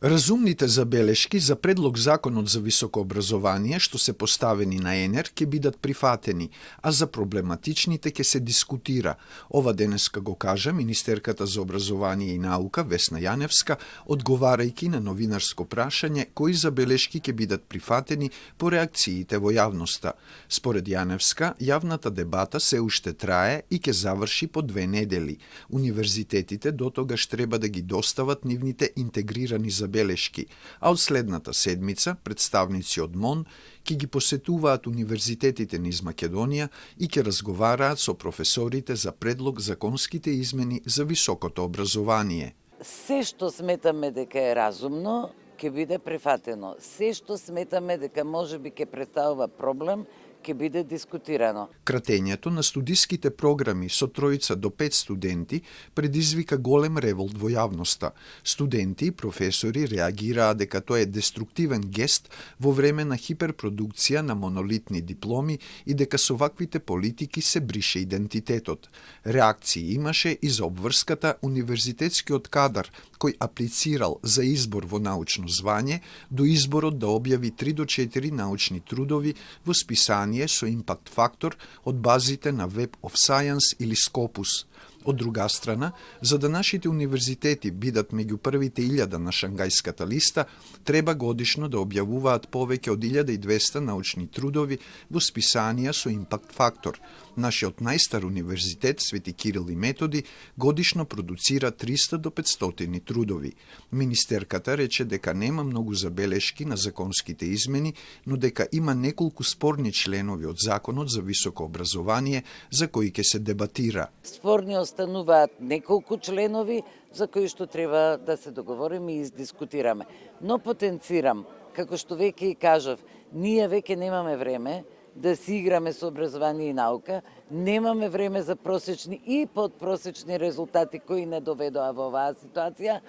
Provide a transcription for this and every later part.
Разумните забелешки за предлог законот за високо образование што се поставени на ЕНЕР ќе бидат прифатени, а за проблематичните ќе се дискутира. Ова денеска го кажа министерката за образование и наука Весна Јаневска, одговарајќи на новинарско прашање кои забелешки ќе бидат прифатени по реакциите во јавноста. Според Јаневска, јавната дебата се уште трае и ќе заврши по 2 недели. Универзитетите дотогаш треба да ги достават нивните интегрирани забелешки, а од следната седмица представници од МОН ќе ги посетуваат универзитетите низ Македонија и ќе разговараат со професорите за предлог законските измени за високото образование. Се што сметаме дека е разумно, ќе биде прифатено. Се што сметаме дека можеби ќе представува проблем, ќе биде дискутирано. Кратењето на студиските програми со 3 до 5 студенти предизвика голем револт во јавноста. Студенти и професори реагираа дека тоа е деструктивен гест во време на хиперпродукција на монолитни дипломи и дека со ваквите политики се брише идентитетот. Реакции имаше и за обврската универзитетскиот кадар кој аплицирал за избор во научно звање до изборот да објави 3 до 4 научни трудови во списание со импакт фактор од базите на Web of Science или Scopus. Од друга страна, за да нашите универзитети бидат меѓу првите 1000 на Шангајската листа, треба годишно да објавуваат повеќе од 1200 научни трудови во списанија со импакт фактор. Нашиот најстар универзитет, Свети Кирил и Методи, годишно продуцира 300 до 500 трудови. Министерката рече дека нема многу забелешки на законските измени, но дека има неколку спорни членови од законот за високо образование за кои ќе се дебатира. Спорни остануваат неколку членови за кои што треба да се договориме и издискутираме. Но потенцирам, како што веќе и кажав, ние веќе немаме време да си играме со образование и наука, немаме време за просечни и подпросечни резултати кои не доведоа во оваа ситуација,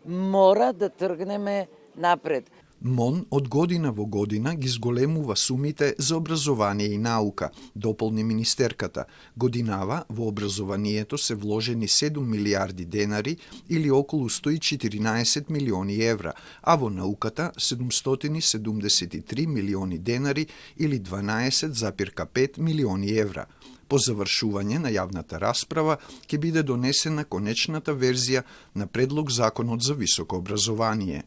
мора да тргнеме напред. МОН од година во година ги зголемува сумите за образование и наука, дополни министерката. Годинава во образованието се вложени 7 милиарди денари или околу 114 милиони евра, а во науката 773 милиони денари или 12,5 милиони евра. По завршување на јавната расправа ќе биде донесена конечната верзија на предлог законот за високо образование.